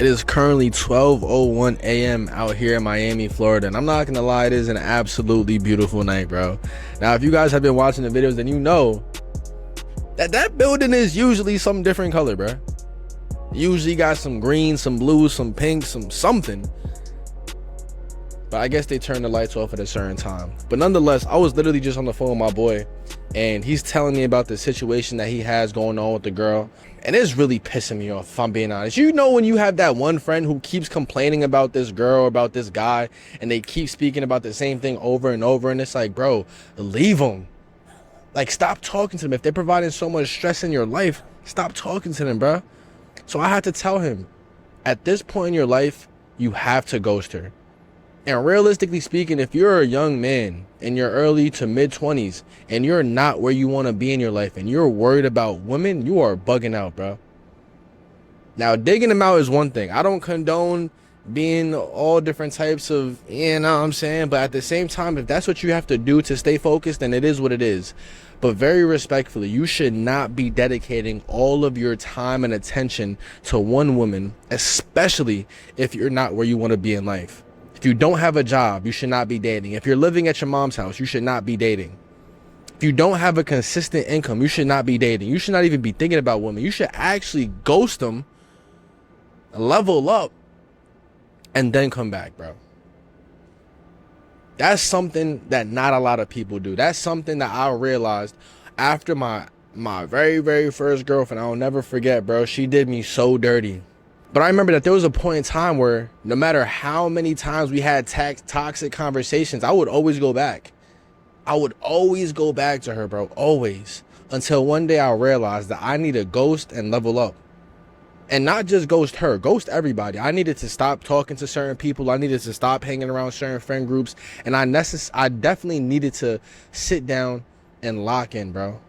It is currently 12:01 a.m. out here in Miami, Florida, and I'm not gonna lie, it is an absolutely beautiful night, bro. Now, if you guys have been watching the videos, then you know that building is usually some different color, bro. Usually got some green, some blue, some pink, some something. But I guess they turned the lights off at a certain time. But nonetheless, I was literally just on the phone with my boy, and he's telling me about the situation that he has going on with the girl. And it's really pissing me off, if I'm being honest. You know when you have that one friend who keeps complaining about this girl, about this guy, and they keep speaking about the same thing over and over, and it's like, bro, leave them. Like, stop talking to them. If they're providing so much stress in your life, stop talking to them, bro. So I had to tell him, at this point in your life, you have to ghost her. And realistically speaking, if you're a young man in your early to mid 20s and you're not where you want to be in your life and you're worried about women, you are bugging out, bro. Now, digging them out is one thing. I don't condone being all different types of, you know what I'm saying? But at the same time, if that's what you have to do to stay focused, then it is what it is. But very respectfully, you should not be dedicating all of your time and attention to one woman, especially if you're not where you want to be in life. If you don't have a job, you should not be dating. If you're living at your mom's house, you should not be dating. If you don't have a consistent income, you should not be dating. You should not even be thinking about women. You should actually ghost them, level up, and then come back, bro. That's something that not a lot of people do. That's something that I realized after my very, very first girlfriend. I'll never forget, bro. She did me so dirty. But I remember that there was a point in time where no matter how many times we had toxic conversations, I would always go back. I would always go back to her, bro. Always. Until one day I realized that I need to ghost and level up. And not just ghost her, ghost everybody. I needed to stop talking to certain people. I needed to stop hanging around certain friend groups. And I definitely needed to sit down and lock in, bro.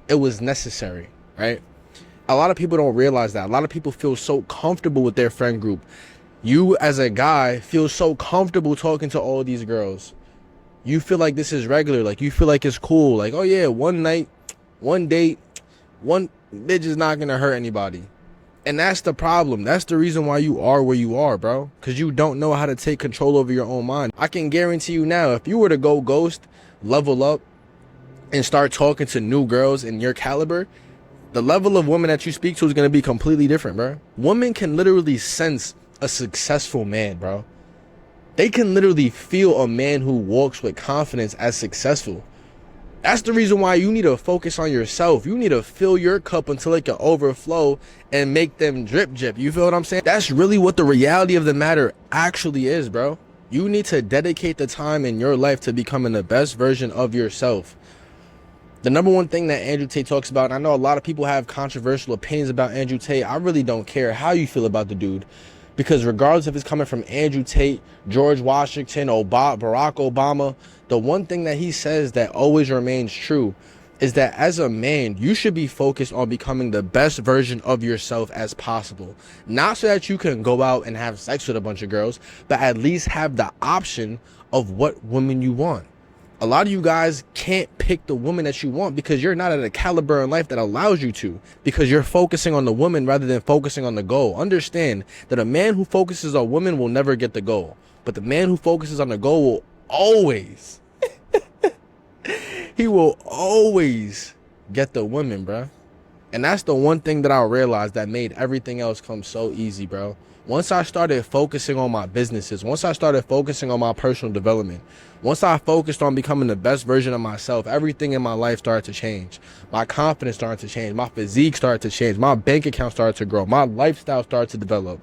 It was necessary, right? A lot of people don't realize that. A lot of people feel so comfortable with their friend group. You as a guy feel so comfortable talking to all these girls. You feel like this is regular. Like, you feel like it's cool. Like, oh yeah, one night, one date, one bitch is not gonna hurt anybody. And that's the problem. That's the reason why you are where you are, bro. Because you don't know how to take control over your own mind. I can guarantee you now, if you were to go ghost, level up, and start talking to new girls in your caliber, the level of woman that you speak to is going to be completely different, bro. Women can literally sense a successful man, bro. They can literally feel a man who walks with confidence as successful. That's the reason why you need to focus on yourself. You need to fill your cup until it can overflow and make them drip. You feel what I'm saying? That's really what the reality of the matter actually is, bro. You need to dedicate the time in your life to becoming the best version of yourself. The number one thing that Andrew Tate talks about, and I know a lot of people have controversial opinions about Andrew Tate. I really don't care how you feel about the dude, because regardless if it's coming from Andrew Tate, George Washington, Barack Obama, the one thing that he says that always remains true is that as a man, you should be focused on becoming the best version of yourself as possible. Not so that you can go out and have sex with a bunch of girls, but at least have the option of what women you want. A lot of you guys can't pick the woman that you want because you're not at a caliber in life that allows you to, because you're focusing on the woman rather than focusing on the goal. Understand that a man who focuses on women will never get the goal, but the man who focuses on the goal will always, he will always get the women, bro. And that's the one thing that I realized that made everything else come so easy, bro. Once I started focusing on my businesses, once I started focusing on my personal development, once I focused on becoming the best version of myself, everything in my life started to change. My confidence started to change. My physique started to change. My bank account started to grow. My lifestyle started to develop.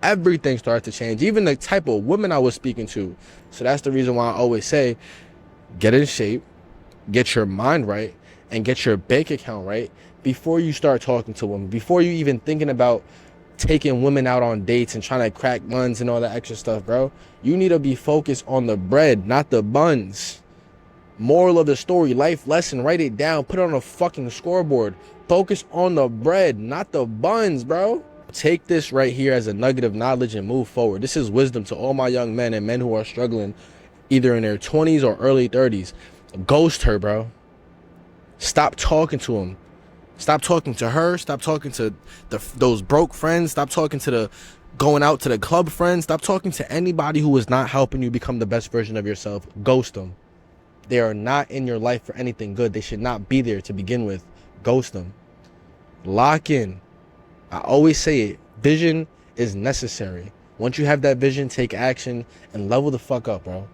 Everything started to change, even the type of women I was speaking to. So that's the reason why I always say, get in shape, get your mind right, and get your bank account right before you start talking to women, before you even thinking about taking women out on dates and trying to crack buns and all that extra stuff, bro. You need to be focused on the bread, not the buns. Moral of the story, life lesson, write it down, put it on a fucking scoreboard. Focus on the bread, not the buns, bro. Take this right here as a nugget of knowledge and move forward. This is wisdom to all my young men and men who are struggling either in their 20s or early 30s. Ghost her, bro. Stop talking to him. Stop talking to her. Stop talking to those broke friends. Stop talking to going out to the club friends. Stop talking to anybody who is not helping you become the best version of yourself. Ghost them. They are not in your life for anything good. They should not be there to begin with. Ghost them. Lock in. I always say it. Vision is necessary. Once you have that vision, take action and level the fuck up, bro.